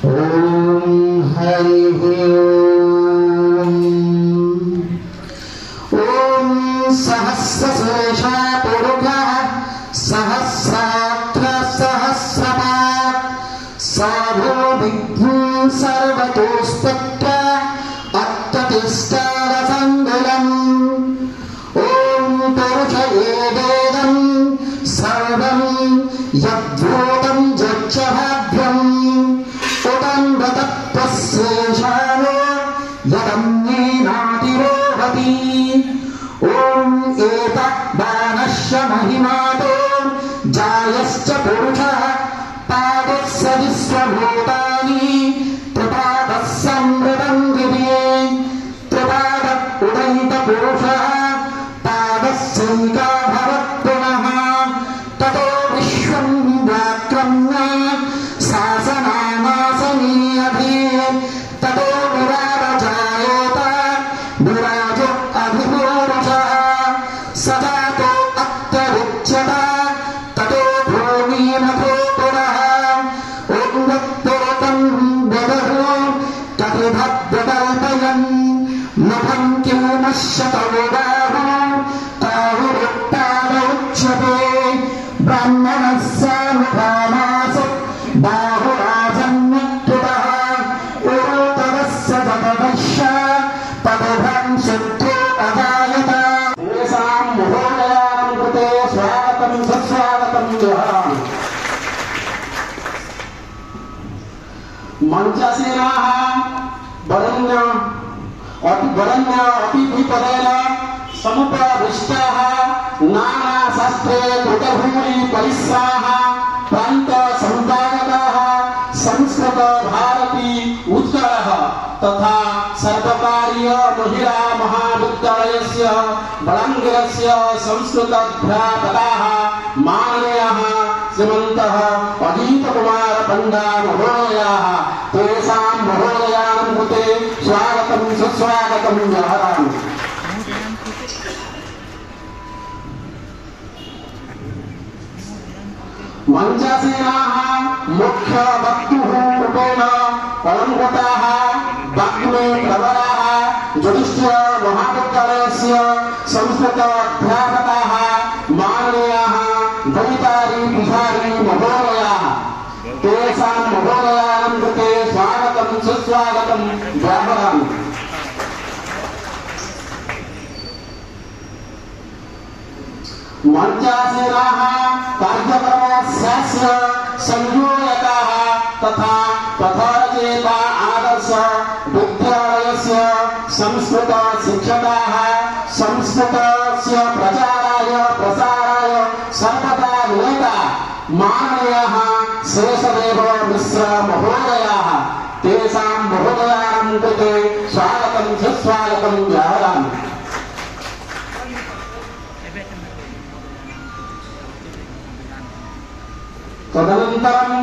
ओम हरि ओम। ओम सहस्रशीर्षा पुरुषः सहस्राक्ष सहस्रपात् साधु विघ्नं सर्वतोऽस्पत्य अत्ततिष्ठारसङ्गलम्। ओम पुरुष एवेदं सर्वं यद्भूतं यच्चभाव्यम् उदं वदत्तस्येषानो यदन्येनातिरोहति। ओम एतद्बाणस्य महिमातो जायश्च पुरुषः पादस्य विश्वभूतानि त्रिपादः समृतं दिवे। त्रिपाद उदयितपुरुषः पादस्यैका भवत्पुनः ततो विश्वं व्याक्रम्य शासनामासने अभीत्। ततो विराजजायेत विराजो अधिपुरुषः स जातो अत्यरुच्यत। ततो भूमिमथो पुरः उन्नतोतं वदहो कपिभद्रकल्पयन् मुखं किमश्यतो बाहु ताहुरुत्तादुच्यते। ब्राह्मणस्य मुखामासु बाहुराजन्यक्तुतः उरुतरस्य जगदश्य तदुभं शुद्धो अजायत। तेषां महोदयानां कृते स्वागतं सुस्वागतं जहामि। मञ्चसेनाः वरण्य अतिथिपदेन समुपविष्टाः नानाशास्त्रे कृतभूरि परिश्राः प्रान्तसमुदायकाः संस्कृत भारती उत्कलः तथा सर्वकारीय महिला महाविद्यालयस्य बलङ्गिरस्य संस्कृताध्यापकाः माननीयः श्रीमन्तः अजीतकुमार पण्डा महोदयाः। तेषां महोदयानां कृते स्वागतं सुस्वागतं जहामि। मञ्चसेनाः मुख्य वक्तुः रूपेण अलङ्कृताः वाग्मे प्रवराः युधिष्ठिर महाविद्यालयस्य संस्कृत अध्यापकाः माननीयाः गणितारी पुजारी महोदयाः। तेषां महोदयानां कृते स्वागतं सुस्वागतं व्याहरामि। मञ्चसेनाः कार्यक्रमस्य संयोजकाः तथा कथारचयिता आदर्श विद्यालयस्य संस्कृत शिक्षकाः संस्कृतस्य प्रचाराय प्रसाराय सर्वदा निरता माननीयः शेषदेव मिश्र महोदयाः। तेषां महोदयानां कृते स्वागतं सुस्वागतं व्याहरामि। तदनन्तरं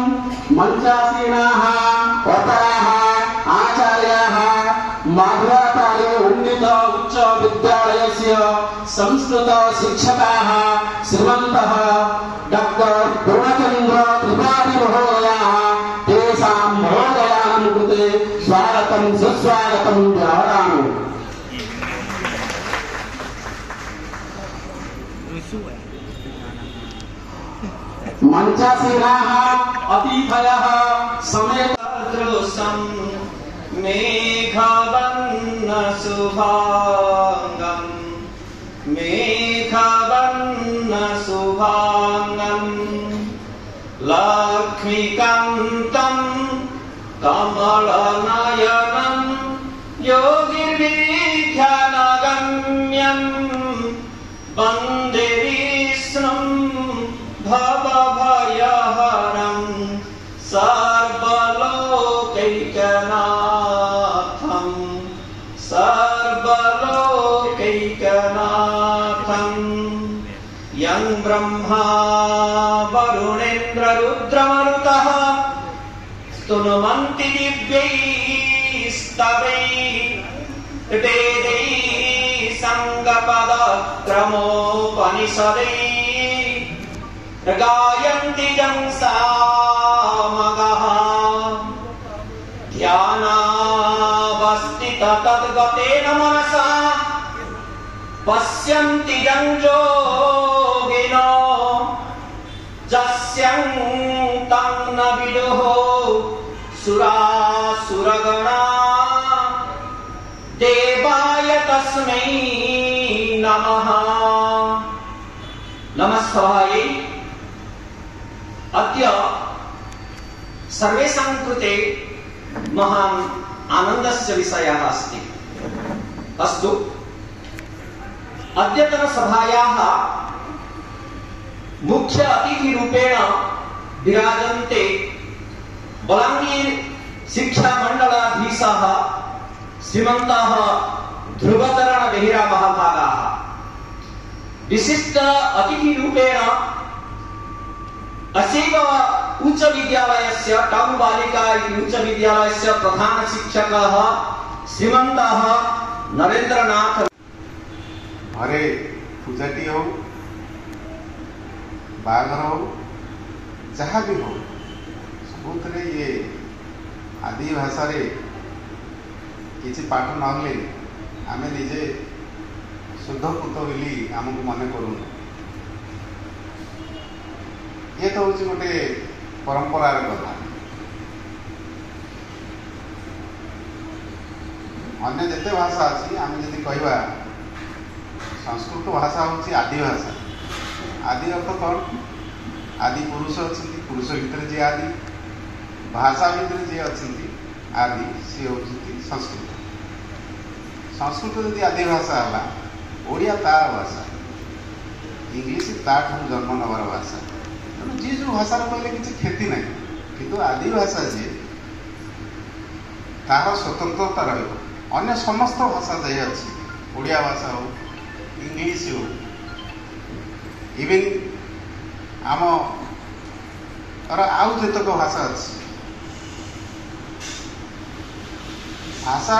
मञ्चसेनाः अपराः आचार्याः माधवाचार्य उन्नीत उच्च विद्यालयस्य संस्कृत शिक्षकाः श्रीमन्तः डॉक्टर पूर्णचन्द्र त्रिपाठी महोदयाः। तेषां महोदयानां कृते स्वागतं सुस्वागतं व्याहरामि। मञ्चसेनाः अतिथयः समेत दृशं मेघवन्नशुभाङ्गं मेघवन्नशुभाङ्गं लक्ष्मीकान्तं कमलनयनं योगिर्विख्यानगम्यं वन्दे विष्णुं भवभयहरं सर्वलोकैकनाथं सर्वलोकैकनाथं यं ब्रह्मा वरुणेन्द्ररुद्रमरुतः स्तुनुमन्ति दिव्यैस्तवैः वेदैः सङ्गपदक्रमोपनिषदैः गायन्ति जं सामगः तद्गतेन मनसा पश्यन्ति यं योगिनो यस्यं तं न विदुः सुरासुरगणा देवाय तस्मै नमः। नमस्काराय। अद्य सर्वेषां कृते महान् आनन्दस्य विषयः अस्ति। अस्तु, अद्यतनसभायाः मुख्य अतिथिरूपेण विराजन्ते बलाङ्गीर शिक्षामण्डलाधीशः श्रीमन्तः ध्रुवचरण बेहेरा महाभागाः। विशिष्ट अतिथिरूपेण असेव उच्च विद्यालयस्य टाउन बालिका उच्च विद्यालयस्य प्रधान शिक्षकः श्रीमन्तः नरेंद्रनाथ। घरे पूजाटी हो बाघर हो जहाँ भी हो सब ये आदि भाषा रे किसी पाठ नहले आम निजे शुद्ध पुत बोली आमको मन करूँ। ये तो हूँ गोटे परंपरार कथा। अन्य जिते भाषा अच्छी आम जदि कहवा संस्कृत भाषा हूँ आदि भाषा। आदि अर्थ कौन? आदि पुरुष अच्छा, पुरुष भितर जी आदि, भाषा भितर जी अच्छा आदि, सी हूँ संस्कृत। संस्कृत जदि आदि भाषा है, ओडिया तार भाषा, इंग्लीश ताठ जन्म नवार भाषा। तेणु जी जो भाषा कहले किसी क्षति ना, किंतु आदि भाषा जी तार स्वतंत्रता रही समस्त भाषा जे अच्छी, ओडिया भाषा हो इंग्लीश हो इवेन आम आउ जतक भाषा अच्छी भाषा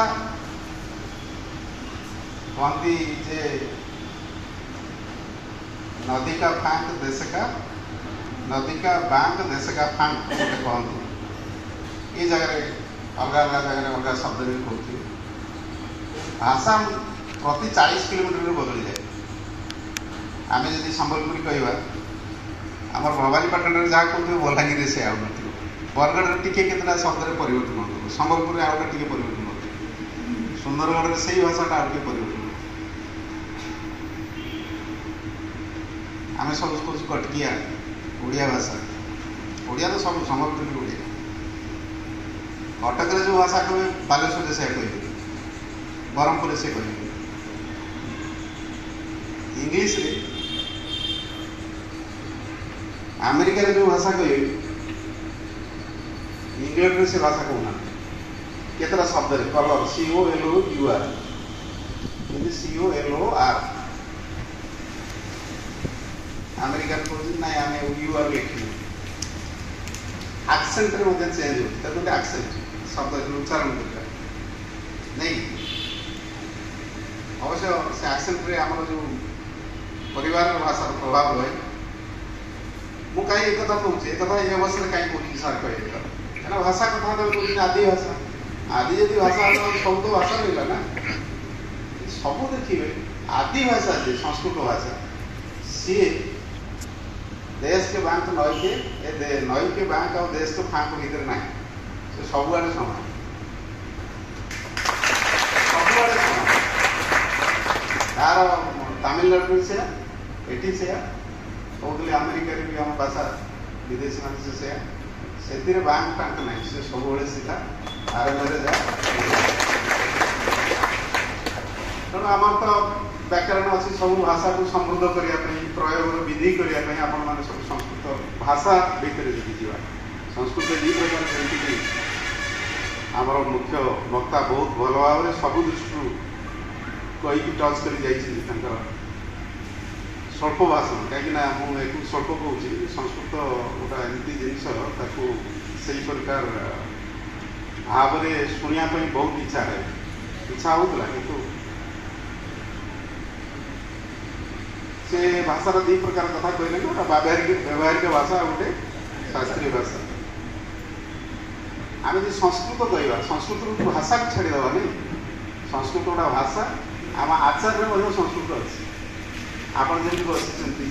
कहती जे नदी का फांक देश का, नदी का बांक देश का फांक कहती। ये जगह अलग अलग जगह अलग शब्द भी कहती। भाषा प्रति 40 किलोमीटर बदली जाए। आम जब संबलपुरी कहवा आम भवानीपाटन जहाँ कहते बलांगीर से आउ न बरगढ़ टी केतना शब्द परिवर्तन हो, संबलपुर आउटा टी परिवर्तन हो, सुंदरगढ़ से भाषाटा आउ टे परिवर्तन। आम सब कौन कटकिया ओडिया भाषा, ओडिया तो सब संबलपुरी ओडिया। कटक जो भाषा कहे बालेश्वर से कहे, ब्रह्मपुर से कहे। इंग्लिश रे अमेरिका रे जो भाषा कहे इंग्लैंड से भाषा कहना केतरा शब्द रे कलर COLOUR COLOR अमेरिका को ना आम UR लिखी एक्सेंट रे मध्य चेंज होता है। एक्सेंट शब्द उच्चारण करता नहीं अवश्य से एक्सेंट रे आम जो परिवार भाषा प्रभाव रहे। मु कहीं एक कथा कहूँ एक कथा ये अवसर कहीं कहूँ सार कहे भाषा कथा तो कहूँ आदि भाषा। आदि यदि भाषा सब तो भाषा मिला ना सब देखिए आदि भाषा जे संस्कृत भाषा सी देश के बैंक नई के नई के बैंक और देश के फाँक भीतर ना से सब आड़े समान सब समान तार तमिलनाडु से एटी से कहते अमेरिका भी आम भाषा विदेशी मान से बैंक टाँक ना से सब सीधा आरंभ जा। तेणु आम तो व्याकरण अच्छी सब भाषा को समृद्ध करने प्रयोग विधि करने आपण मैंने सब संस्कृत भाषा भितर जी जा संस्कृत जी प्रकार जमीक आमर मुख्य वक्ता बहुत भल भाव में सब दृष्टि कहीकि टच कर स्वल्प भाषण कहीं मुझे स्वल्प कहूँ संस्कृत गोटा एमती जिनस से प्रकार भाव में शुणापी बहुत इच्छा होता किंतु से भाषार दी प्रकार कथा कहले गोटे व्यावहारिक भाषा गोटे शास्त्रीय भाषा। आम जो संस्कृत कहवा संस्कृत भाषा को छाड़ीदे नहीं संस्कृत गोटे भाषा आम आचार्य संस्कृत अच्छी आप जमी बसी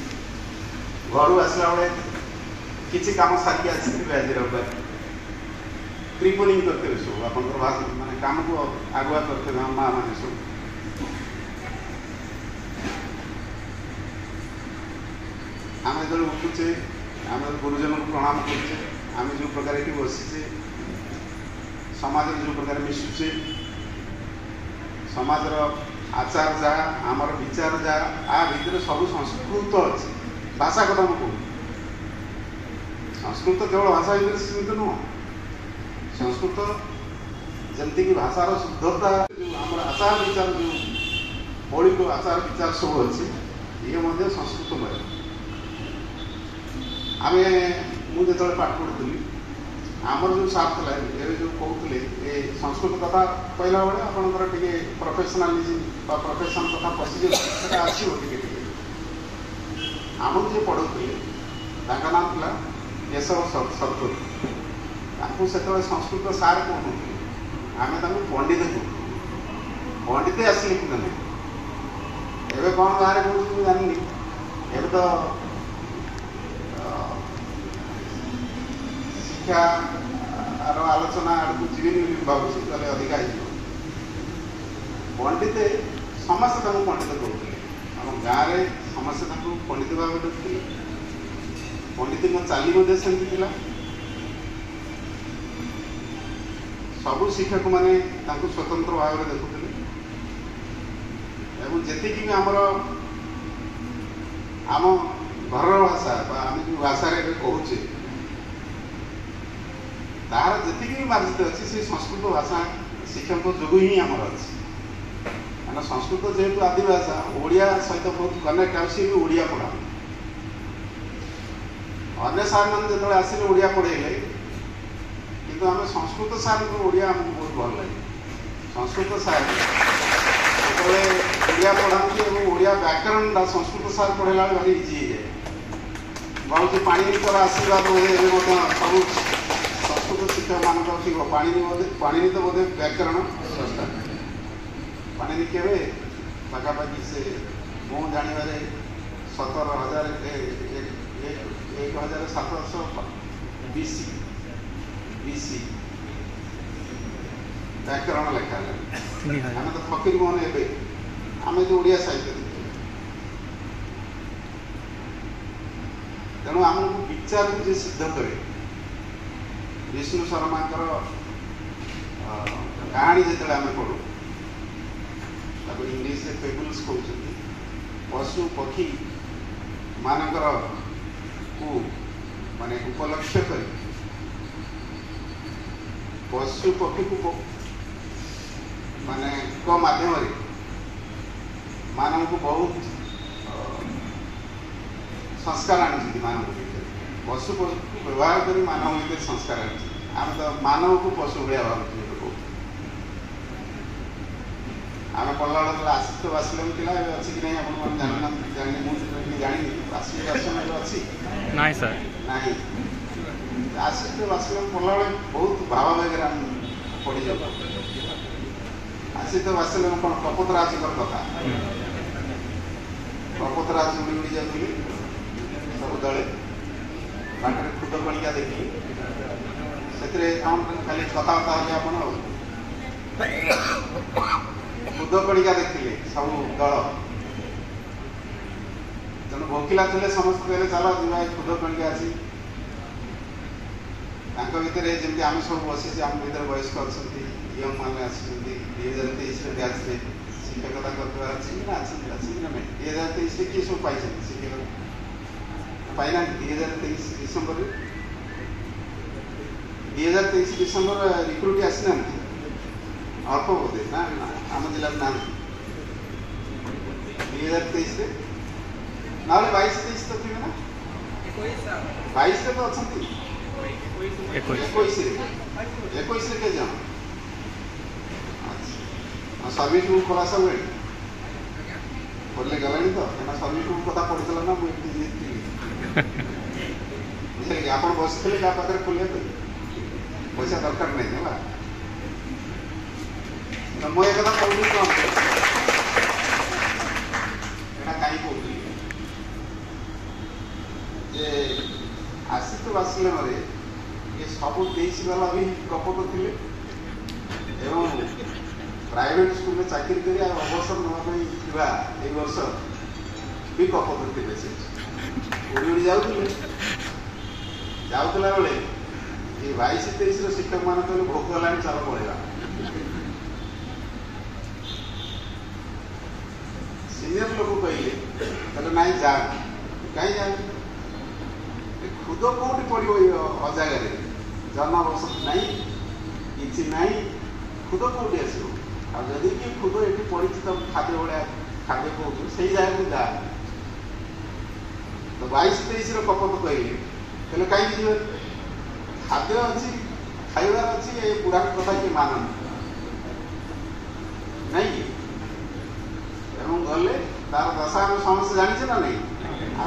घर आसला बेले किसी कम सारिक आसवे आज रविवार प्रिपोलिंग करते सब आप माने काम को आगुआ करते माँ मैंने सब आम जो उठुचे आम गुरुजन को प्रणाम करुचे आम जो प्रकार ये बसीचे समाज जो प्रकार मिशुचे समाजर आचार जहाँ आमर विचार जहाँ आ भर सब संस्कृत अच्छी भाषा कथा मुझे संस्कृत केवल भाषा भर सीमित नुह संस्कृत जमती कि भाषार शुद्धता जो आम आचार विचार जो मौलिक आचार विचार सब अच्छी ये संस्कृतमय आम मुझे पाठ पढ़ुली आमर जो सार था ये जो कहते ये संस्कृत कथा कहला बेले आपंकर टे प्रोफेशनालीजम प्रोफेशन कथा पशि आसो टे आम जो पढ़ुले नाम था केशव सतपुर से संस्कृत सार कहूँ आम पंडित कहूँ पंडित आसले कि ना एवं कौन गाँव में कहूँ जानी एवं तो शिक्षा आलोचना आड़क जीवन भावुँ गले अधिका पंडित समस्त पंडित कहते आम गाँव में समस्त पंडित भाव देखते पंडित चाली सेमती सबू शिक्षक मैंने स्वतंत्र भाव में देखुले जी भी आमर आम घर भाषा आम जो भाषा कहूचे तार जी भी मार्जित अच्छी से संस्कृत भाषा शिक्षक जो ही आमर अच्छी क्या संस्कृत जेहेतु आदि भाषा ओडिया सहित बहुत कनेक्ट आसी भी ओडिया पढ़ा अन्य सार मैंने जो आसिले ओडिया पढ़ेले किंतु आम संस्कृत सार को ओडिया आमको बहुत भल लगे संस्कृत सार जो ओडिया पढ़ाती और ओडिया व्याकरण संस्कृत सार पढ़ेला भारी इजी है बहुत पाणिनिकर आशीर्वाद सब संस्कृत शिक्षक मान पाणिनि तो बोधे व्याकरण संस्था पाणिनि के पाखापाखि से मु जानवर 17,700 BC व्याकरण लेखा आम तो फकीर मोहन एवं आम जो ओडिया साहित्य तेणु आमको विचार को जी सिद्ध करे विष्णु शर्मा कहानी जो आम पढ़ू इंग्लीश फेबुल्स कहते पशु पक्षी मानकर को माने उपलक्ष्य कर पशु पक्षी को माने माध्यम मानव को बहुत संस्कार आनी मानव पशु पक्षी को व्यवहार कर मानव भीतर संस्कार आम तो मानव को पशु भाया भावुँ आम पढ़ला बेल आशिष बासलम था अच्छी कि नहीं आप जानी मुझे जानी आशिष बासलम अच्छी ना सर ना आशिष बासलम पढ़ला बेल बहुत भावावेग पढ़ी जाऊ आशिष बासलम कौन कपतराज कथा कपतराज उड़ी उड़ी जाऊँगी सब दले बाटर खुद कणिका देखी से खाली कथबार्ता आप खुद कणिका देखिले सब दल जन भोकिला थे समस्त कहले चलो जा खुद कणिका अच्छी भितर जमी आम सब बसी आम भर वयस्क अच्छा यंग मैंने आसी 2023 ब्याच शिक्षकता करते ना नहीं 2023 किए सब पाई शिक्षक पाइना 2023 डिसेम्बर 2023 डिसेम्बर रिक्रुट आसी ना अल्प बोधे ना आम जिला ना 2023 ना 22-23 तो थे ना 22 तो अच्छा 21 के जाओ सर्विस बुक खुलासा हुए पढ़ले गलानी तो सर्विस बुक कथा पढ़ी ना मुझे बुझे कि आप बसते क्या पाखे खोलिया पैसा दरकार नहीं है ତ ମୁଁ ଏ କଥା କହୁଥିଲି କ'ଣ ଏଇଟା କାହିଁ କହୁଥିଲି ଯେ ଆସିତ ବାସିଲେମରେ ये सब देश वाला भी कपट थे एवं प्राइवेट स्कूल में चाकरी कर अवसर नापी वर्ष भी कपट थे से उड़ी उड़ी जाऊला बेले ये 22-23 शिक्षक मान कहले भोक है चल पड़ेगा सीनियर लोग कहले ना जा कहीं जा खुद कौटी पड़ो अजागार जनबसति ना कि ना खुद कौटी आस जदि कि खुद ये पड़ी तुम खाद्य भाया खाद्य कौन से जगह जा तो 22-23 कपट कहले कहीं जी खाद्य अच्छी खाइबार अच्छी ये पुराण कथा किए मान नहीं गले तार दशा आम समस्त जाने ना नहीं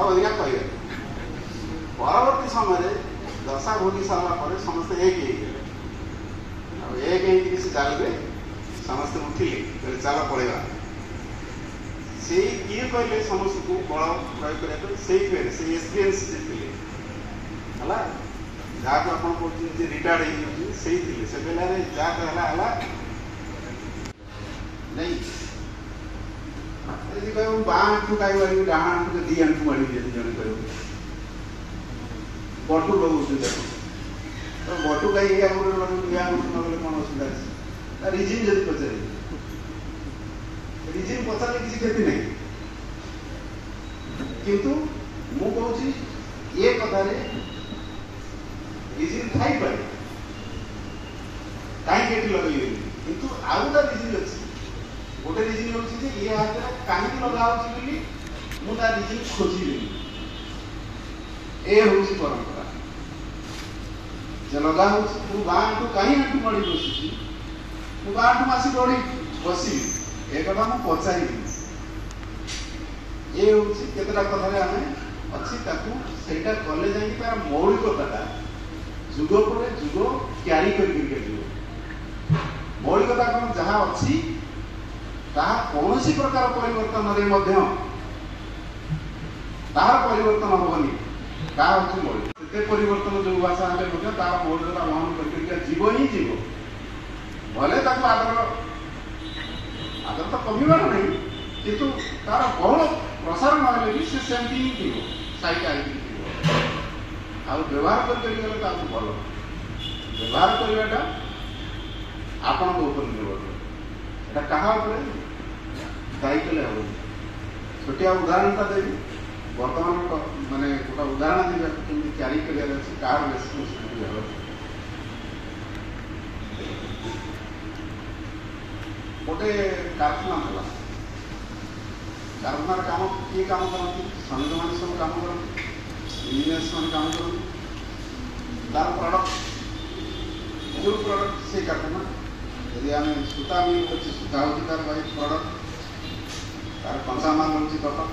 अधिका कह परवर्ती समय दशा भोगी सारा समस्त एक से जालरे समस्त उठिले चल पड़ेगा से किए कहले समस्त को बल प्रयोग करने से एक्सपीरियंस है जहाँ को आप कहते रिटायर्ड से बेला जहाँ कहला नहीं कह बाँटू कहीं डाण आंटू दी आंटू माड़ी जन कह बटू लगे देख तो बटू कहीं नगले कौन असुविधा रिजिन जब पचारे रिजिन पचारे किसी क्षति नहीं किंतु मु कहूँ ये कथार रिजिन थी पाए कहीं लगे किंतु आउ गोटा रिजिन अच्छी गोटे रिजिन हूँ ये हाथ में कहीं लगा मुझे रिजिन खोजी ए हूँ परंपरा जे लगा हूँ गाँठू कहीं आंटू मड़ी बसुची मु गाँठू आसी पड़ी बसि एक मुझे पचारि ये हूँ केतटा कथार आम अच्छी सेटा कले जाकि तार मौलिकता जुग पर जुग क्यारी कर मौलिकता कौन जहाँ अच्छी कौन प्रकार परिवर्तन तार परिवर्तन हेनी तार हूँ मौलिक से परिवर्तन जो भाषा हेल्ले तार मौलिकता वहन कर जीव ही जीव भले आदर आदर तो कमिबार नहीं किंतु तार बहुल प्रसार ना भी से सेमती ही थी सहीटा आ व्यवहार करके भल व्यवहार करवाटा आपण निर्भर एटा क्या दायी कले हम छोटिया उदाहरणटा देवी बर्तमान माने गोटा उदाहरण देवी क्यारी कर कार रेस्पन्सिबिलिटी गोटे कारखाना था कारखानार काम किए काम करती श्रमिक मैंने सब काम करती इंजीनियर्स मैंने काम करती तार प्रडक्ट जो प्रडक्ट से कारखाना यदि आम सूता मिल अच्छे सूता हूँ तार बाई प्रडक्ट तार कंसामाल हूँ कटक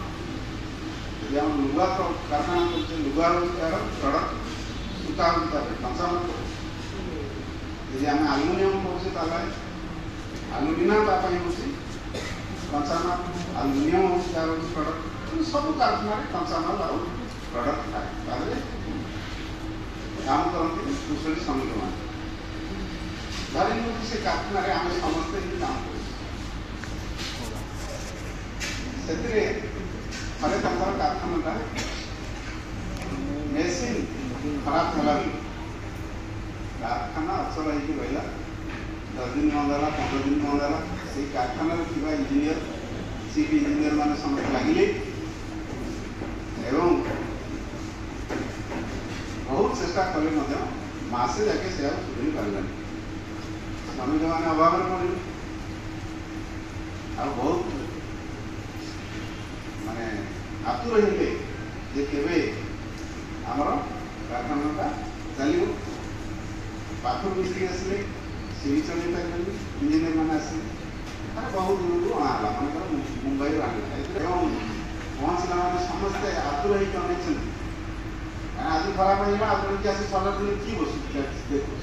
यदि आम लुगा कारखाना कर लुगा हूँ तार प्रडक्ट सूता हूँ तार कंसामाल यदि आम आलुमिनियम कहे आलुमिना हूँ कंसामाल आलुमिनियम हूँ तार प्रडक्ट सब कारखाना कंसामाल आ प्रडक्ट थाए काम करती कुशली श्रमिक मैंने धरी से कारखाना आम समस्ते ही काम से थे कारखाना मेसीन खराब थला कारखाना अचल हो रहा 10 दिन बंद है 15 दिन बंद है से कारखाना इंजीनियर चीफ इंजीनियर मान समस्त लगिले एवं बहुत चेष्टा कले मसे जाके से सुधरी पारा श्रमिक मैंने अभाव पड़े आ बहुत माने आतुर हेले जे केबे आमर कारखाना चलो पाखर मिस्त्री आसले सी भी चल पारे इंजीनियर मैंने आसले बहुत दूर अणाला मन मुंबई आना पहुँचला मैंने समस्ते आतुर होकर अनेक आज खराब होगा आज आस सर दिन किए बस देखो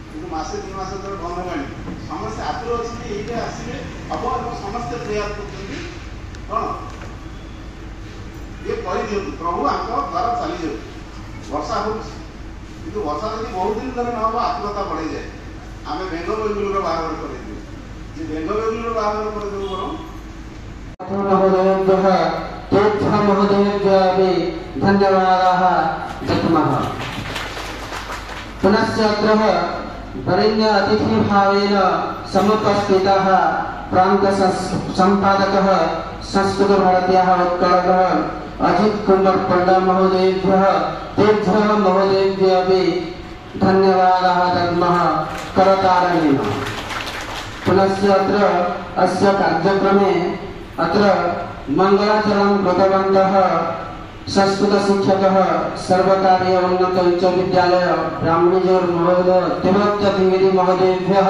कि मासे 2 मास तक बंद हेलानी समस्त आतुर अच्छी ये आसवे हम और समस्त प्रयास करते कौन ये कही दिखाँ प्रभु आम द्वारा चली जाऊ वर्षा हो वर्षा जब बहुत दिन धर ना हम आत्मकता बढ़ी जाए आम बेंग बेंगुलूर बाहर कर बेंग बेंगुलूर बाहर कर महोदयेभ्यः धन्यवादाः दद्मः। पुनश्च अत्र वरेण्य अतिथिभावेन समुपस्थितः प्रान्तसम्पादकः संस्कृतभारत्याः उत्कलः अजित कुमार पंडा महोदयेभ्यः तेभ्यः महोदयेभ्यः अपि धन्यवादाः दद्मः करताडनेन। पुनश्च अत्र अस्य कार्यक्रमे अत्र मंगलाचरण कृतवन्तः संस्कृतशिक्षकः सर्वकारीय उन्नत उच्च विद्यालय ब्राह्मणीजोर महोदय तिब्बत द्विवेदी महोदयेभ्यः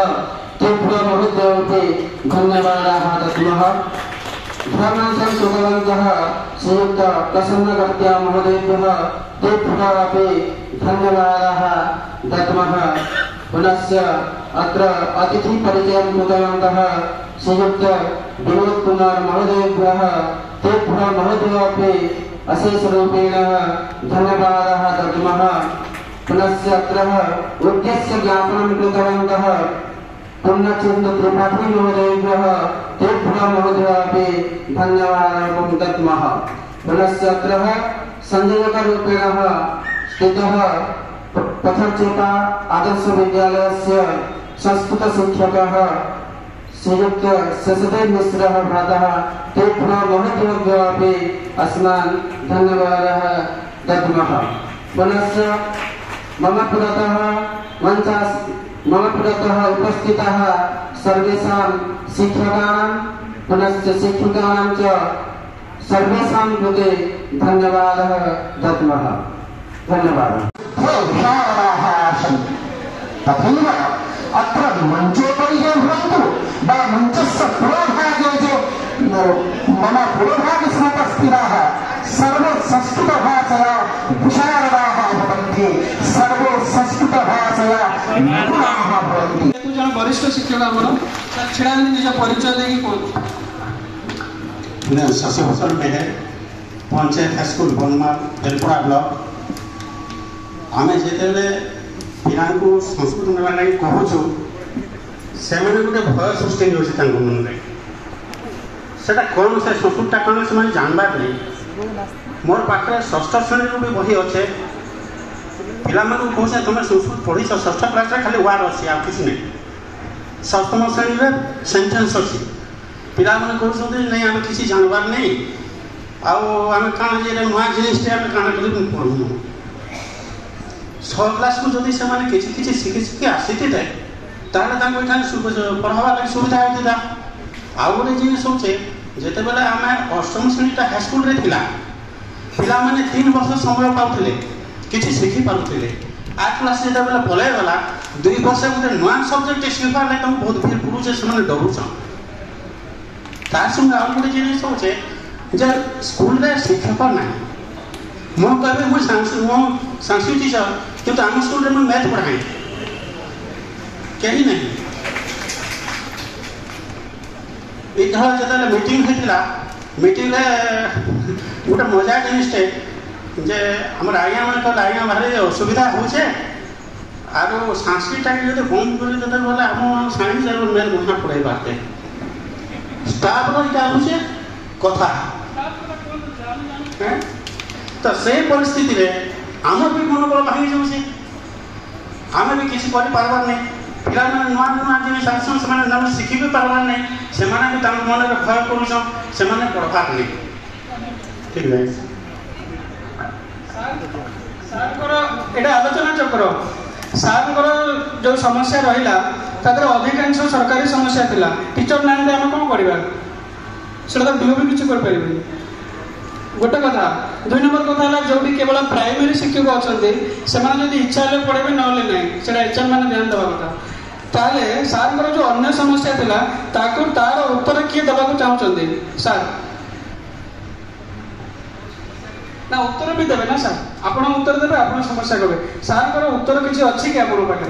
तेभ्यः महोदयेभ्यः धन्यवादाः दद्मः। धर्मांतर कृतवन्तः श्रीयुक्त प्रसन्नकर्त्या महोदयेभ्यः तेभ्यः अपि धन्यवादाः दद्मः। पुनश्च अत्र अतिथि परिचयं कृतवन्तः श्रीयुक्त विनोद कुमार महोदयेभ्यः तेभ्यः महोदयः अपि अशेषरूपेण धन्यवादाः दद्मः। पुनश्च अत्र उद्देश्य ज्ञापनं कृतवन्तः पूर्णचन्द्र त्रिपाठी महोदयेभ्यः तेभ्यः महोदयः अपि धन्यवादाः दद्मः। पुनश्च अत्र संयोजकरूपेण स्थितः पथरचेपा आदर्श विद्यालयस्य संस्कृतशिक्षकः श्रीयुक्त शशदेव मिश्रः भ्रातः तेभ्यः महोदयेभ्यः अपि अस्मान् धन्यवादाः दद्मः। पुनश्च मम पुरतः उपस्थिताः सर्वेषां शिक्षकाणां पुनश्च शिक्षिकाणां च सर्वेषां कृते धन्यवादः दद्मः। धन्यवादः। तथैव अत्र मञ्चोपरि ये भवन्तु वा मञ्चस्य पुरोभागे ये मम पुरोभागे उपस्थिताः सर्वे संस्कृतभाषया विशारदाः भवन्ति सर्वे संस्कृतभाषया निपुणाः भवन्ति। जन वरिष्ठ शिक्षक आमर छेड़ा निज परिचय देकी कहूँ। शशिभूषण बेहे पंचायत हाईस्कूल बनमाल बेलपड़ा ब्लॉक आम जिते पिला संस्कृत ना लगे कहूँ से गोटे भय सृष्टि हो मन में से कौन से संस्कृतटा कौन से जानवार नहीं मोर पाखे षष्ठ श्रेणी भी बही अच्छे पिला कहूँ तुम संस्कृत पढ़ी षष्ठ क्लास खाली वार्ड अच्छी आ कि नहीं सप्तम श्रेणी में सेन्टेन्स अच्छी पिला कहते नहीं आम किसी जानवार नहीं आम कण जे नुआ जिनिसटे आम कण कर पढ़ू 6 क्लास को जदि से किसी शिखी आसी थे पढ़ावा लगे सुविधा होता आउ गोटे जिन होचे जिते बेले आम अष्टम श्रेणीटा हाईस्कल पिला माने 3 वर्ष समय पाते किसी शिखी पारे 8 क्लास जो पलि गला 2 वर्ष गोटे नुआ सब्जेक्ट शिखा लगे बहुत भीड़ पड़ूचे से डरुचन तार संगे आउ गोटे जिन होचे स्कूल शिक्षक ना मो कहे मो संस्कृत टीचर किंतु आम स्कूल में मैथ पढ़ाए कहीं नहीं इधर जो मीटिंग होता मीटिंग गोटे मजा जिनिसटे जे आम आज्ञा मान आज्ञा भारी असुविधा होचे आर संस्कृत जो बंद कर बोले आम साइंस मेन बुझा पढ़ाई पारते स्टाफ यहाँ हूँ कथा तो से परिस्थिति रे आम भी मनोबल भांगी जाऊे आम भी किसी पार्बार नहीं पिला नुआ नुआ जिन से शिखी भी पार्बार नहीं से मन में भय करुचन से पढ़वार नहीं ठीक है एटा आलोचना चक्र सार जो समस्या रहा अधिकांश सरकारी समस्या थिला टीचर ना आम कौन करवा से डीओ भी किसी कर गोटे कथा 2 नंबर कथा जो केवल प्राइमरी शिक्षक अच्छा से इच्छा हेल्ले पढ़े ना से एचएम मैंने ध्यान देवा कथा ताले सार जो अन्य समस्या थिला तार उत्तर किए देवा चाहते सार ना उत्तर भी देवे ना सार आप उत्तर देवे आप समस्या कहे सार उत्तर किसी अच्छी कि आप पाखे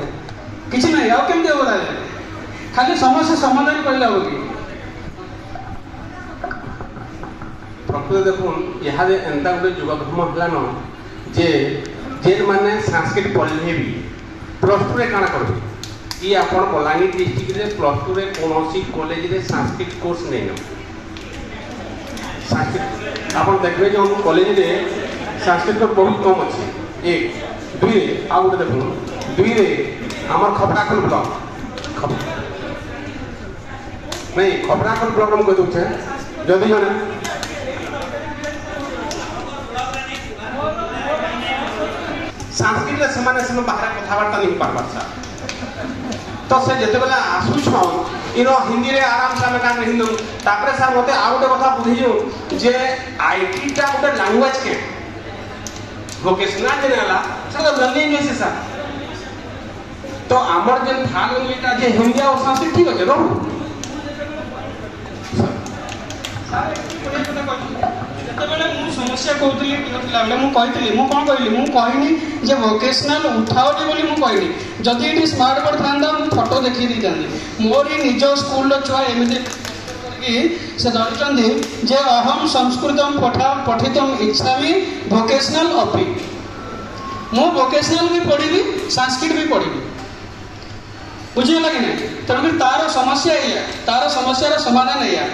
କିଛି ନାହିଁ। ଆଉ କେମିତି ହବ ତାହେଲେ? ଖାଲି ସମସ୍ୟା ସମାଧାନ କହିଲେ ହବ କି? ପ୍ରକୃତ ଦେଖୁନ୍ ଇହାଦେ ଏନ୍ତା ଗୋଟେ ଯୁଗଧର୍ମ ହେଲାନ ଯେ ଯେମାନେ ସାଂସ୍କ୍ରିଟ ପଢ଼ିଲେ ବି ପ୍ଲସ୍ ଟୁରେ କାଣା କରିବେ କି ଆପଣ ବଲାଙ୍ଗୀର ଡିଷ୍ଟ୍ରିକ୍ଟରେ ପ୍ଲସ୍ ଟୁରେ କୌଣସି କଲେଜରେ ସାଂସ୍କ୍ରିଟ କୋର୍ସ ନେଇନ। ସାଂସ୍କ୍ରିଟ ଆପଣ ଦେଖିବେ ଯେ ଆମ କଲେଜରେ ସାଂସ୍କ୍ରିଟ ବହୁତ କମ୍ ଅଛି। ଏକ ଦୁଇରେ ଆଉ ଗୋଟେ ଦେଖୁନ୍ ଦୁଇରେ ଆମର ଖପରାଖୋଲ ବ୍ଲକ ନାଇଁ ଖପରାଖୋଲ ବ୍ଲକ ମୁଁ କହିଦେଉଛେ ଯଦି ଜଣେ ସାଂସ୍କ୍ରିଟରେ ସେମାନେ ବାହାରେ କଥାବାର୍ତ୍ତା ନେଇ ପାରବାର୍ ସାର୍। ତ ସେ ଯେତେବେଳେ ଆସୁଛନ୍ ଇନ ହିନ୍ଦୀରେ ଆରାମସେ ଆମେ କାଣା ହିନ୍ଦୁ ତାପରେ ସାର୍ ମତେ ଆଉ ଗୋଟେ କଥା ବୁଝେଇଛୁ ଯେ ଆଇଟିଟା ଗୋଟେ ଲାଙ୍ଗୁଏଜ କେ ଭୋକେସନାଲ ଯେନ୍ ହେଲା ସେଟା ଲର୍ଣ୍ଣିଂ ହେସି ସାର୍। ତ ଆମର ଯେନ୍ ଥାର୍ଡ ଲାଙ୍ଗୁଏଜଟା ଯେ ହିନ୍ଦୀ ଆଉ ସଂସ୍କୃତ ଠିକ୍ ଅଛି ରହୁ ଯେତେବେଳେ ମୁଁ ସମସ୍ୟା କହୁଥିଲି ପିଲାବେଳେ ମୁଁ କହିଥିଲି ମୁଁ କ'ଣ କହିଲି ମୁଁ କହିନି ଯେ ଭୋକେସନାଲ ଉଠାଅନି ବୋଲି ମୁଁ କହିନି। ଯଦି ଏଠି ସ୍ମାର୍ଟ ବୋର୍ଡ ଥାନ୍ତା ମୁଁ ଫଟୋ ଦେଖେଇ ଦେଇଥାନ୍ତି। ମୋରି ନିଜ ସ୍କୁଲର ଛୁଆ ଏମିତି ସେ ଧରିଛନ୍ତି ଯେ ଅହମ ସଂସ୍କୃତମ ପଠିତମ ଇଚ୍ଛାମି ଭୋକେସନାଲ ଅପି। ମୁଁ ଭୋକେସନାଲ ବି ପଢ଼ିବି ସାଂସ୍କ୍ରିଟ ବି ପଢ଼ିବି। ବୁଝିଗଲା କି ନାହିଁ? ତେଣୁକରି ତାର ସମସ୍ୟା ଏଇଆ, ତାର ସମସ୍ୟାର ସମାଧାନ ଏଇଆ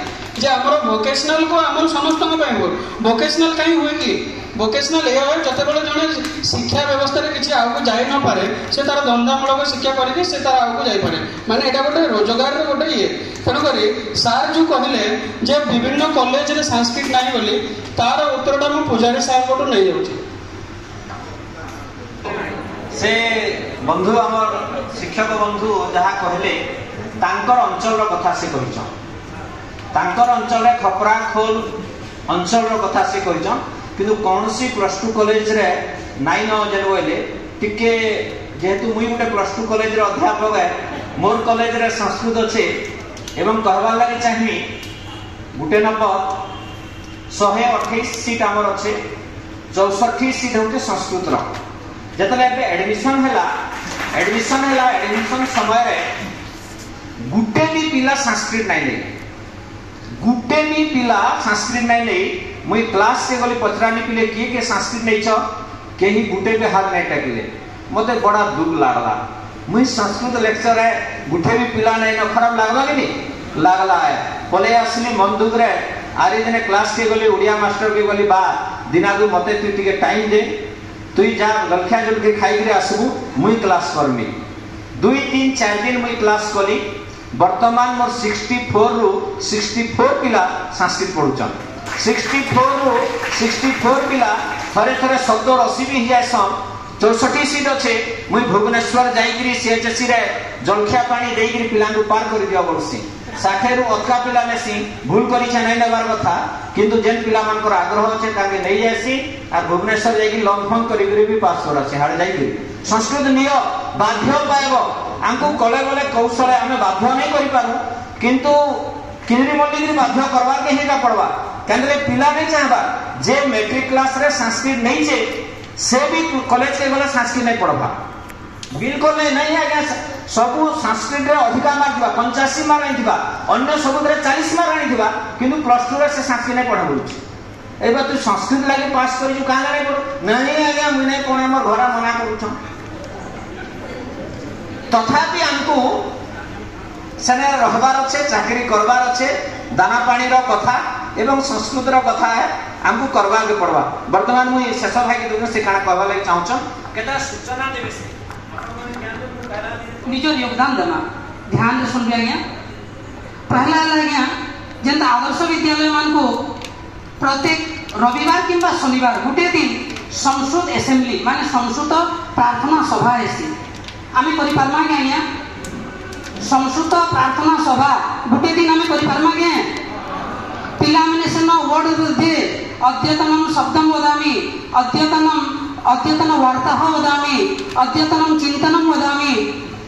ଯେ ଆମର ଭୋକେସନାଲ କୁ ଆମର ସମସ୍ତଙ୍କ ପାଇଁ ହୁଏ। ଭୋକେସନାଲ କାହିଁ ହୁଏ କି? ଭୋକେସନାଲ ଏହା ହୁଏ ଯେତେବେଳେ ଜଣେ ଶିକ୍ଷା ବ୍ୟବସ୍ଥାରେ କିଛି ଆଗକୁ ଯାଇ ନପାରେ ସେ ତାର ଧନ୍ଦାମୂଳକ ଶିକ୍ଷା କରିକି ସେ ତାର ଆଗକୁ ଯାଇପାରେ। ମାନେ ଏଇଟା ଗୋଟେ ରୋଜଗାରର ଗୋଟେ ଇଏ। ତେଣୁକରି ସାର୍ ଯେଉଁ କହିଲେ ଯେ ବିଭିନ୍ନ କଲେଜରେ ସାଂସ୍କ୍ରିଟ ନାହିଁ ବୋଲି ତାର ଉତ୍ତରଟା ମୁଁ ପୂଜାରୀ ସାର୍ଙ୍କଠୁ ନେଇଯାଉଛି। से बंधु आमर शिक्षक बंधु जहाँ कहले तांकर अंचल कथा से कहिछन। तांकर अंचल खपराखोल अंचल कथा से कहिछन किंतु कौनसी प्लस टू कॉलेज रे नाइन जन बोले टिके जेहेतु मुई गोटे प्लस टू कॉलेज रे अध्यापक है मोर कॉलेज रे संस्कृत अच्छे एवं कहबार लगे चाहिए गोटे नंबर 128 सीट आमर अच्छे 64 सीट होते संस्कृत रो जतले एडमिशन समय रे गुटे भी पिला संस्कृत नहीं ले गुटे भी पिला संस्कृत नहीं ले मुई क्लास से गली पचरानी पिले किए संस्कृत नहीं छ केही गुटे भी हाथ नहीं टेकिले मते बड़ा दुख लागला। मुई संस्कृत लेक्चर है गुटे भी पिला नहीं न खराब लागला कि नहीं लागला है बोले असली मन दुख रे आरे जने क्लास के गली उड़िया मास्टर के गली बा दिना दु मते तू टिके टाइम दे तुई जा गलखिया जलके खाई करे आसबू मुई क्लास करमी 2-3-4 दिन मुई क्लास कली वर्तमान मोर 64 रु 64 पिला संस्कृत पढुछन 64 रु 64 पिला थरे थरे 70-80 भी जायसन 64 सीट अच्छे मुई भुवनेश्वर जाइकरी सीएचएससी रे जलखिया पानी देइकरी पिला को पार कर दिया बोलसी 60 रु अधका पिला नेसी भूल करी छ नै नेबार कथा किंतु जेन पिला मानकर आग्रह अछि ताके नै जायसी आ भुवनेश्वर जाइकरी लॉन्ग फॉर्म करी भी पास करछि हाड़ जाइकरी संस्कृत नियो बाध्य पाएबो आंकु कले गले कौशल हमें बाध्य नहीं करि पारू किंतु किनरी मल्लिकरी बाध्य करवा के हेटा पड़वा केंद्रे पिला नहीं चाहबा जे मैट्रिक क्लास रे संस्कृत नहीं छे से भी कॉलेज के गले संस्कृत नहीं पढ़वा बिल्कुल नहीं है सब संस्कृत रे अधिका मार्क दिबा 85 मार्क नहीं दिबा अन्य सब रे 40 मार्क नहीं दिबा किंतु प्लस 2 रे से संस्कृत नहीं पढ़ा बोलछ एबा तू संस्कृत लागि पास करि जो काहे नहीं पढ़ नहीं आज्ञा मुई नहीं कोन हमर घरा मना करूछ तथापि हमको सेने रहबार अच्छे चाकरी करबार अच्छे दाना पानी रो कथा एवं संस्कृत रो कथा है हमको करबा के पड़वा वर्तमान मुई शेष भाई के दुनो से काना कहबा लागि चाहूछ केता सूचना देबे से निजर योगदान देना ध्यान से सुन आज्ञा पहला आज्ञा जेंता आदर्श विद्यालय मान को प्रत्येक रविवार किंबा शनिवार गुटे दिन संस्कृत असेंबली माने संस्कृत प्रार्थना सभा हेसी आमी करि पारमा के आज्ञा संस्कृत प्रार्थना सभा गुटे दिन आमी करि पारमा के पिला माने सेनो वर्ड दे अद्यतनम शब्दम वदामि अद्यतन वार्ता वदामि अद्यतनम चिंतनम वदामि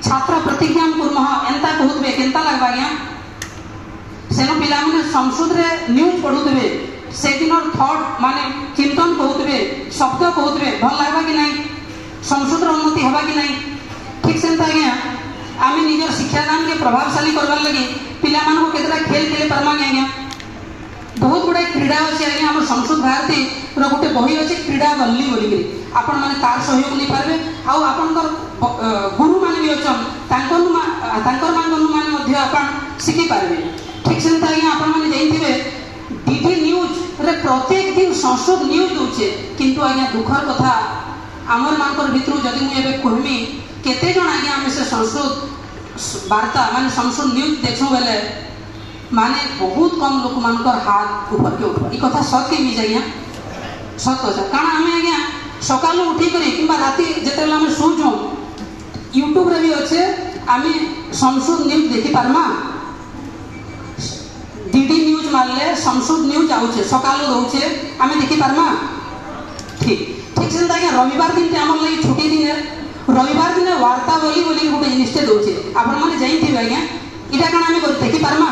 छात्र प्रतिज्ञा कुर्मः एंता कहउतबे केंता लागबा आज्ञा सेनो पिला माने संस्कृत रे न्यूज पढुतबे से दिन थॉट माने चिंतन कहउतबे शब्द कहउतबे भल लागबा कि नहीं संस्कृत उन्नति हबा कि नहीं ठीक सेंता आज्ञा प्रभावशाली करवार लगी पिला मानक केतरा खेल खेले पारमा आज्ञा बहुत गुड़ाए क्रीड़ा अच्छे आज्ञा आम संस्कृत भारती गोटे बही अच्छे क्रीड़ा गल्ली बोलिकी आपण मैंने तार सहयोग नहीं पारे आपर गुरु मान भी अच्छा शिखी पारे ठीक से आज्ञा आपण मैंने जाइए डीडी न्यूज रे प्रत्येक दिन संस्कृत न्यूज दूचे किंतु आज्ञा दुखर कथा आमर मानकर भितर जदि मुझे कहमी केते जन आज्ञा आम से संस्कृत वार्ता माने संस्कृत न्यूज देखूँ बेले माने बहुत कम लोक मानकर हाथ ऊपर के उठा कथा सत के मिज आज्ञा सत कथा कारण आम आज्ञा सकाल उठिक कि राति जिते आम शोचु यूट्यूब रे भी अच्छे आम संस्कृत न्यूज देखी पार्मा डीडी न्यूज मारले संस्कृत न्यूज आउचे सकाल दौचे आम देखी पार्मा ठीक ठीक से आज्ञा रविवार दिन आम लगी छुट्टी दिन है रविवार दिन वार्तावली बोली गोटे जिनटे दौचे आपण मैंने जाइए आज्ञा इटा कण आम देखी पार्मा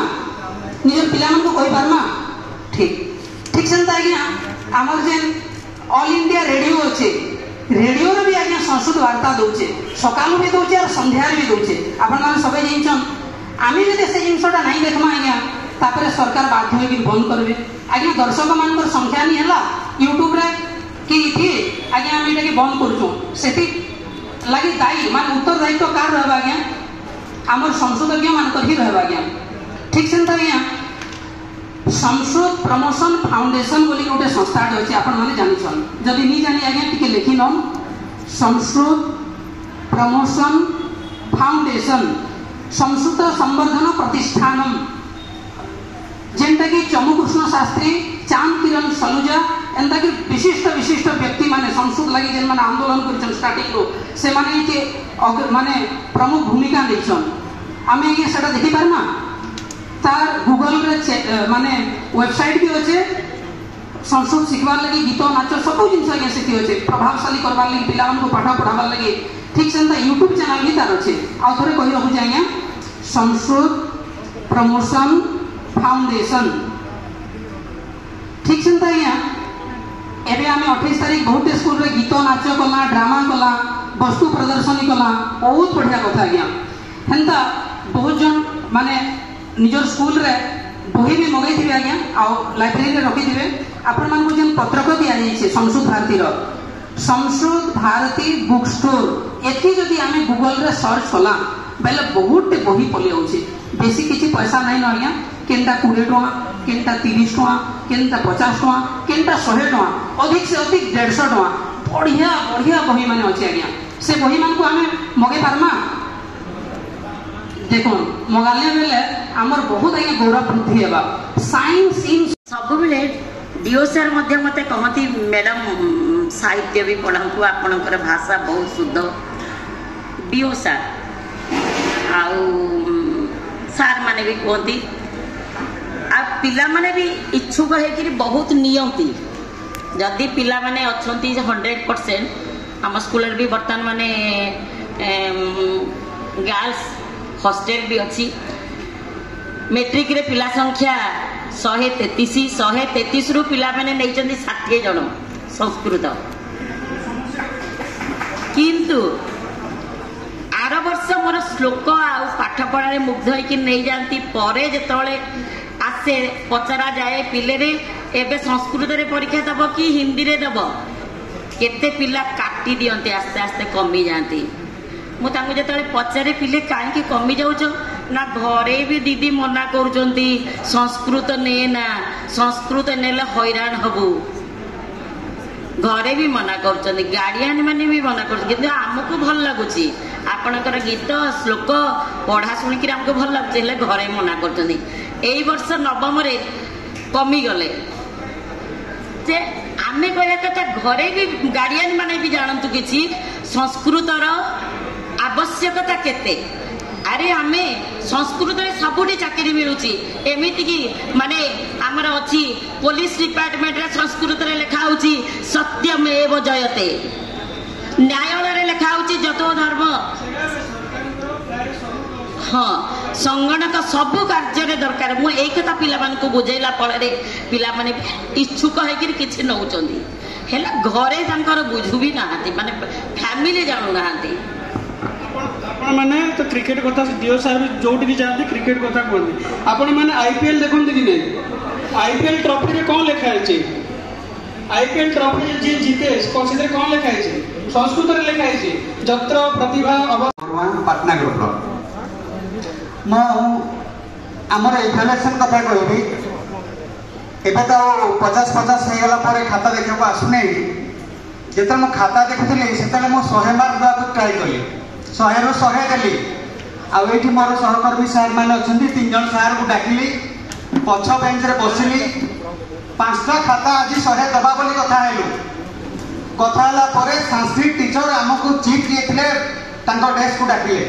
निज पिला कही पार्मा ठीक ठीक से आज्ञा आमर जेन ऑल इंडिया रेडियो अच्छे रेडियो भी आज्ञा संस्कृत वार्ता दौचे सकालू भी दौचे और संध्यार भी दौचे आपण मैंने सब जानछन आम जब से जिनसा नहीं देखमा आज्ञा तापर सरकार बाध्य होगी बंद करेंगे आज्ञा दर्शक मान संख्या नहीं है यूट्यूब रे कि आज्ञा आम ये बंद करुँ लगी दायी मान उत्तरदायित्व कार रहा आज्ञा आम संशोधज्ञ मानकर ही रहा आज्ञा ठीक से आज्ञा संस्कृत प्रमोशन फाउंडेशन बोली गोटे संस्था अच्छे आपण मैंने जान जदि नहीं जानी आज्ञा टी लिखी न संस्कृत प्रमोशन फाउंडेशन संस्कृत संवर्धन प्रतिष्ठान जेनटा कि चमुकृष्ण शास्त्री चांद किरण सलुजा एंता कि विशिष्ट विशिष्ट व्यक्ति माने संस्कृत लगी जेन माने आंदोलन कर स्टार्टिंग रो से माने प्रमुख भूमिका नहीं आम ये सेटा देखी पार्मा तार गूगल रे माने वेबसाइट भी अच्छे संस्कृत शिखबार लगी गीत नाच सब जिन आज्ञा से अच्छे प्रभावशाली करवार लगी पिला पाठ पढ़ाबार लगी ठीक से यूट्यूब चैनल भी तार अच्छे आउ थे कही रखुचे आज्ञा संस्कृत प्रमोशन फाउंडेशन ठीक से आज्ञा एबे आम 28 तारीख बहुत स्कूल रे गीत नाच कला ड्रामा कला वस्तु प्रदर्शनी कला बहुत बढ़िया कथा आज्ञा हेन्ता बहुत जन माने निजर स्कूल रे बही भी मगई थे आज्ञा आउ लाइब्रेरी रखी थे आपण मान को जन पत्रक दिया जाइए संस्कृत भारती संस्कृत भारती बुक स्टोर एथि जदि आम गूगल रे सर्च कला बेले बहुत बही पलि आउचे बेसी किसी पैसा नहीं न आज्ञा केनटा 20 टका केनटा 30 टका केनटा 50 टका केनटा 100 टका अधिक से अधिक 150 टका बढ़िया बढ़िया बही माने अच्छे आज्ञा से बही मान को आम मगे पार्मा देखो मगाले बेले आमर बहुत आज्ञा गौरव वृद्धि हेबा साइंस इन सब बेले डीओ सर मध्य मते कहती मैडम साहित्य भी पढ़ाऊ आपणकर भाषा बहुत शुद्ध डीओ सर आउ सार माने भी कहती आ पिला माने भी इच्छुक है बहुत नियंती जदि पिला माने अच्छी 100% आम स्कूल भी बर्तमान माने गर्ल्स हॉस्टेल भी अच्छी मेट्रिक रे पिला संख्या 133 रु पिला माने नहीं 60 जन संस्कृत किंतु आर वर्ष मोर श्लोक आ पाठ पढ़ा मुग्ध होकर नहीं जाती परे जेतले आसे पचरा जाए पिले रे एबे संस्कृत रे परीक्षा दब कि हिंदी रे दब केते पिला काटी दियंते आस्ते आस्ते कमी जाती मुझे जो पचारे पिले कहीं कमी जाऊच ना घरे भी दीदी मना कर संस्कृत ने ना संस्कृत नेले हैरान हबू घरे भी मना कर गार्डियन माने भी मना कर आमको भल लगुच आपणकर गीत श्लोक पढ़ा शुणिक आमको भल लगुच घरे मना कर वर्ष नवम रे कमी गले जे आमे कहया कथा घरे भी गार्डियन माने भी जानतु किछि संस्कृतर आवश्यकता केते अरे आमे संस्कृत रे सबुठी चाकरी मिलुची एमिति की माने हमर अछि पुलिस डिपार्टमेंट रे संस्कृत रे लिखा होची सत्यमेव जयते न्यायालय रे लिखा होची जतो धर्म हाँ संगणक सबु कार्य दरकार मु एक कथा पिला मान को बुझेला फल पिला माने इच्छुक है कि नौचंदी हेला घरे बुझु भी ना माने फैमिली जानू ना आपण मैंने तो क्रिकेट कथा डीओ साहब जो जाती क्रिकेट कथा कहते आपण मैंने आईपीएल देखते कि नहीं आईपीएल ट्रॉफी रे कौन लिखा है आईपीएल ट्रॉफी जी जीते से कौन लिखा है संस्कृत रे लिखा है जत्र प्रतिभा पाटनागढ़ मु आमर इभ्यालुएसन कथा कहबी एबे तो 50-50 हो गला पर खाता देखा आसुनी जिते मु खाता देखुली से 100 मार्क देवाक ट्राए कली 100 ରୁ 100 देली आउ मोर सहकर्मी सार मैंने अच्छा 3 जन सार को डाकिली पछ बेंच रे बसिली 5टा खाता आज 100 दबा बोली कथा हेलु कथा हला परे संस्कृत टीचर हमको चीफ दिए डेस्क को डाकिले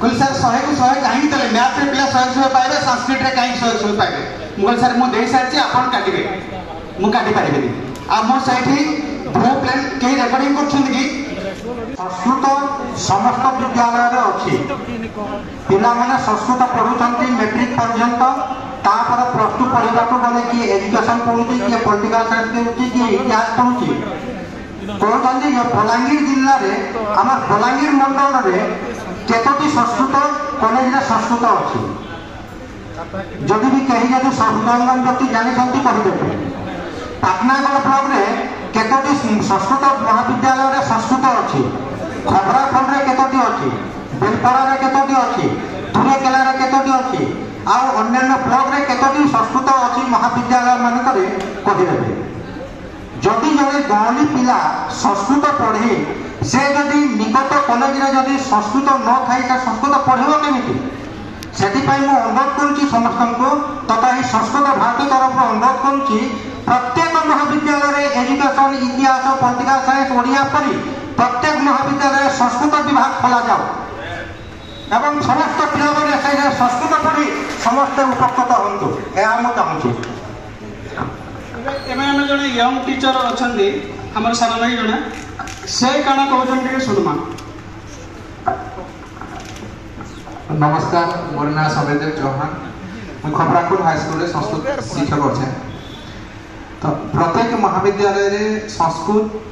कहली सर 100 को 100 कहीं चले मैथ रे पिला 100 पाइबे संस्कृत रे कहीं 100 पाइबे मुझे सर मुझे दे सारी आपन काटिबे मु काटि पारिबेनी आ मो सैठी भू प्लान के रेकर्डिंग करछन कि संस्कृत समस्त विद्यालय रे अछि पिला माने संस्कृत पढुचंती मैट्रिक पर्यंत तापर प्लस 2 पढिबा को गले कि एजुकेशन पढुची कि पॉलिटिकल साइंस पढुची कि इतिहास पढुची कहते हैं बलांगीर जिले में आम बलांगीर मंडल में केतोटी संस्कृत कॉलेज रे संस्कृत अच्छी जदि भी कहीं जब संलग्न व्यक्ति जानते कहीदेवे पाटनागढ़ ब्लॉक में केतोटी संस्कृत महाविद्यालय रे संस्कृत अच्छी खबराखंड रे केतोटी अच्छी बेलपड़ा रे केतोटी अच्छी धुरेकेला रे केतोटी अच्छी आउ अन्य ब्लॉक रे केतोटी संस्कृत अच्छी महाविद्यालय मानक कहीदेवे जदि जड़े गाँवी पिला संस्कृत पढ़े से जदि निकट कॉलेज रे जदि संस्कृत न थाई संस्कृत पढ़ेब केमिति सेटिपाई मु अनुरोध करुच्ची समस्त को तथा ही संस्कृत भारती तरफ अनुरोध करुच्ची प्रत्येक महाविद्यालय रे एजुकेशन इतिहास पॉलिटिकल साइंस ओडिया परी प्रत्येक महाविद्यालय संस्कृत विभाग खोला जाओ एवं समस्त पिला माने संस्कृत पढ़ी समस्त उपकृत हंतु यह मु चाहूँ एमे हम जने यंग टीचर अछंदी हमर सारा भाई जने से काना कहउछन के सुनमा नमस्कार मोर नाम समेदेव चौहान मैं खबराखुल हाई स्कूल रे संस्कृत शिक्षक अच्छे तो प्रत्येक महाविद्यालय रे संस्कृत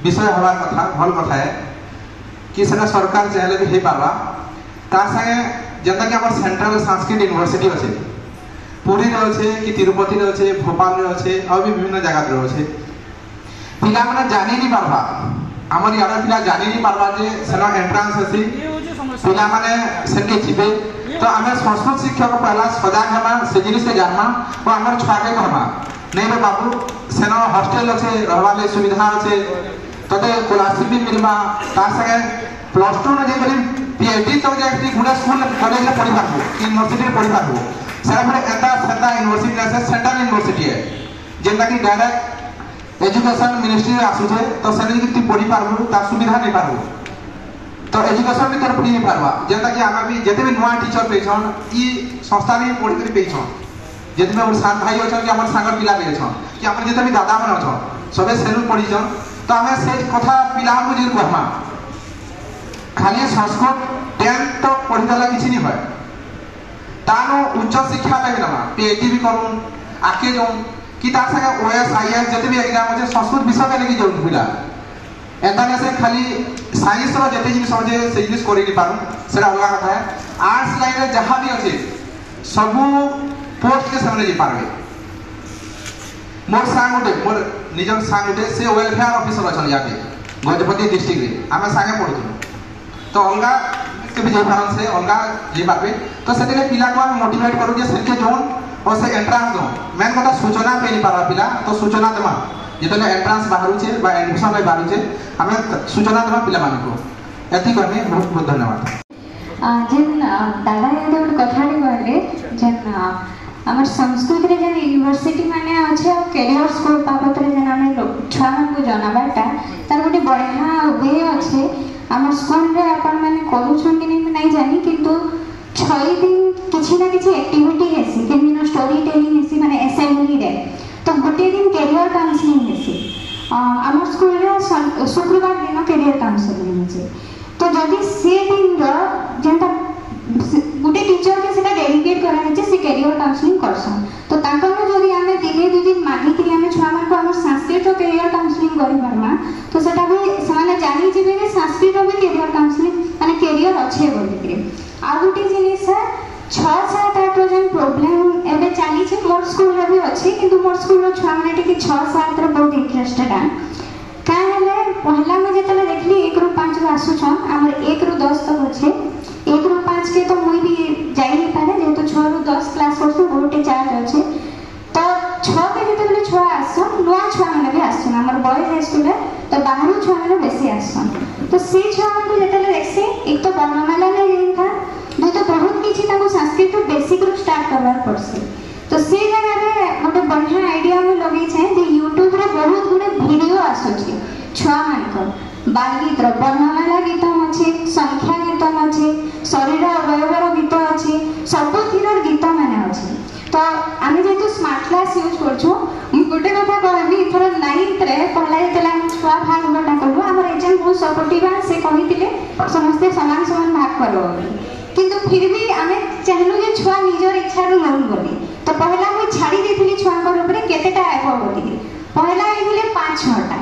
विषय हवा कथा भल कथा है कि सेना सरकार चाहे भी हो पार्बा ता संगे जेंता कि हमर सेंट्रल संस्कृत यूनिवर्सिटी अच्छे पुरी रे अच्छे कि तिरुपति रे अच्छे भोपाल रे अच्छे और भी विभिन्न जगह रे अच्छे पिला माने जानि नहीं पार्बा हमर यार पिला जानि नहीं पार्बा जे सेना एंट्रेंस अछि पिला माने सेके छिबे तो हमें संस्कृत शिक्षक पहला सजाग हमा से जिनिस से जानमा और हमर छुआ के कहमा नहीं रे बाबू सेना हॉस्टल अच्छे रहवाले सुविधा अच्छे तते क्लास भी मिलबा ता संगे प्लस 2 ने जे पीएचडी तक जे गुडा स्कूल कॉलेज में पढ़ी पाबो यूनिवर्सिटी पढ़ी पाबो सेरा बड़े एता सदा यूनिवर्सिटी से सेंट्रल यूनिवर्सिटी है जेंता कि डायरेक्ट एजुकेशन मिनिस्ट्री आसु छे तो सेने कि पढ़ी पारबो ता सुविधा नहीं पारबो तो एजुकेशन भी तरफ नहीं पारबा जेंता कि आमे भी जेते भी नवा टीचर पेछन ई संस्था में पढ़ी कर पेछन जेते में हमर साथ भाई अछन कि हमर सांगर पिला भी अछन कि हमर जेते भी दादा मन अछन सबे सेनु पढ़ी जन तो हमें से कथा पिला को जे कहमा खाली संस्कृत 10 तो पढ़ी देला किछि नहीं होय तानो उच्च शिक्षा लगे ना पीएचडी भी करूं आके जाऊं कि ता संगे ओएस आईएस जते भी एग्जाम अछि संस्कृत विषय के लगी जाऊं पिला एंता से खाली साइंस रो जते जिनिस समझे से जिनिस करि नि पारु सेरा अलग कथा है आर्ट्स लाइन रे जहां भी अछि सब पोस्ट के सामने जे पारबे मोर सांगुटे मोर निजन सांगुटे से वेलफेयर ऑफिसर अछन याके गजपति डिस्ट्रिक्ट रे आमे संगे पढु तो अलग के भी जे पारन से अलग जे पाबे तो सेते पिला को हम मोटिवेट करू जे सेके जोन और से एंट्रेंस दो मेन कथा सूचना पे नि पारा पिला तो सूचना देमा जेतने एंट्रेंस बाहरु छे बा एडमिशन रे बाहरु छे हमें सूचना देमा पिला मान को एति करने बहुत बहुत धन्यवाद जेन दादा एते एक कथाटी कहले जेन हमर संस्कृत रे जेन यूनिवर्सिटी माने अछि और कैरियर स्कूल बाबत रे जेन हम छुआ मन को जनाबाटा तार गोटे बढ़िया वे अछि हमर स्कूल रे अपन माने करूछन कि नहीं जानी किंतु 6 दिन किछि ना किछि एक्टिविटी हेसी के दिन स्टोरी टेलिंग हेसी माने असेंबली रे तो गोटे दिन कैरियर काउंसलिंग हेसी हमर स्कूल रे शुक्रवार दिन कैरियर काउंसलिंग हेसी तो जदि से दिन रो जेंता गोटे टीचर के सेटा डेडिकेट करा है से कैरियर काउंसलिंग करसन तो ताकर जदि हमें दिने दु दिन मागी कि हमें छुआ मन को हमर संस्कृत कैरियर काउंसलिंग करि परमा तो सेटा भी समान जानि जेबे कि संस्कृत भी कैरियर काउंसलिंग माने कैरियर अच्छे बोलिक आ गोटे जिनिस सर 6-7-8 जन प्रोब्लेम एबे चली छे मोर स्कूल रे भी अच्छी किंतु मोर स्कूल रो छुआ माने टिके 6-7 रे बहुत इंटरेस्टेड आ का हेले पहला में जेतले देखली 1 ରୁ 5 रो आसु छन हमर 1 ରୁ 10 तक अच्छे 1 ରୁ 5 के तो मुई भी जाई नहीं पारे जेतो 6 ରୁ 10 क्लास करछु बहुते चार्ज अच्छे तो 6 के जेतले छुआ आसन नुआ छुआ माने भी आसन हमर बॉयज हाई स्कूल रे तो बाहर छुआ माने बेसी आसन तो से छुआ को जेतले देखसे एक तो वर्णमाला ले जेन था दो तो बहुत किछि ताको संस्कृत रो बेसिक रो स्टार्ट करवार पड़से तो से जगह रे मोटे बढ़िया आईडिया में लगे छे जे YouTube रे बहुत गुडे वीडियो आसो छे छुआ मानकर बाल गीत रो वर्णमाला गीत अछि संख्या गीत अछि शरीर अवयव रो गीत अछि सब तीर गीत माने अछि तो आमे जेतु स्मार्ट क्लास यूज करछु गुटे कथा कहबी थोर 9th रे पहला जेतला छुआ भाग बटा करबो हमर एजेंट बहुत सपोर्टिव आ से कहितिले समस्त समान समान भाग करबो किंतु फिर भी आमे चाहलु जे छुआ निजर इच्छा रो नन बोली तो पहला मैं छाड़ी देथिली छुआ कर ऊपर केतेटा एफो बोली पहला आइले 5-6टा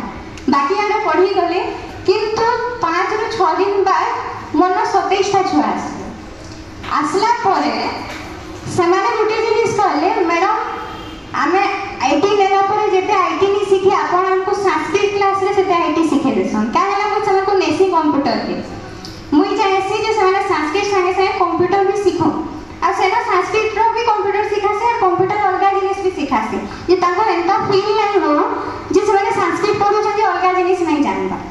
बाकी आमे पढ़ी गले किंतु 5 ରୁ 6 दिन बाद मन 27टा छुआ आसला परे समाने गुटे जिनिस कहले मैडम आमे आईटी लेला परे जेते आईटी नि सिखि आपण हमको संस्कृत क्लास रे सेते आईटी सिखे देसन का हला मो समय को नेसी कंप्यूटर के मुई चाहेसी जे समाने संस्कृत संगे संगे कंप्यूटर भी सिखो आ सेना संस्कृत रो भी कंप्यूटर सिखासे आ कंप्यूटर अलगा जिनिस भी सिखासे जे ताको एंता फील नहीं हो जे समाने संस्कृत पढु छ जे अलगा जिनिस नहीं जानबा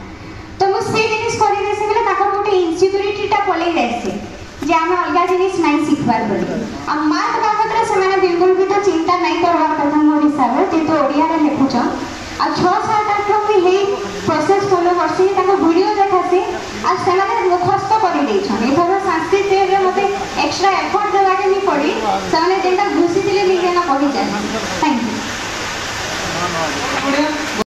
तो मु से जिनिस करि देसे बेले ताको गोटे इनसिक्युरिटी टा पले जायसे जे आमे अलगा जिनिस नहीं सिखबार बोली आ मार्क बाबत रे समाने बिल्कुल भी तो चिंता नहीं करबार कथा मोर हिसाब रे जे तो ओडिया रे लिखुछ आ 6-7-8 लोग भी हे प्रोसेस फॉलो करसी ताको वीडियो देखासी आ समाने मुखस्त करि देछन एथरो संस्कृत रे मते एक्स्ट्रा एफर्ट देबा के नहीं पड़ी समाने जेंटा घुसी दिले नहीं जेना पढ़ी जाय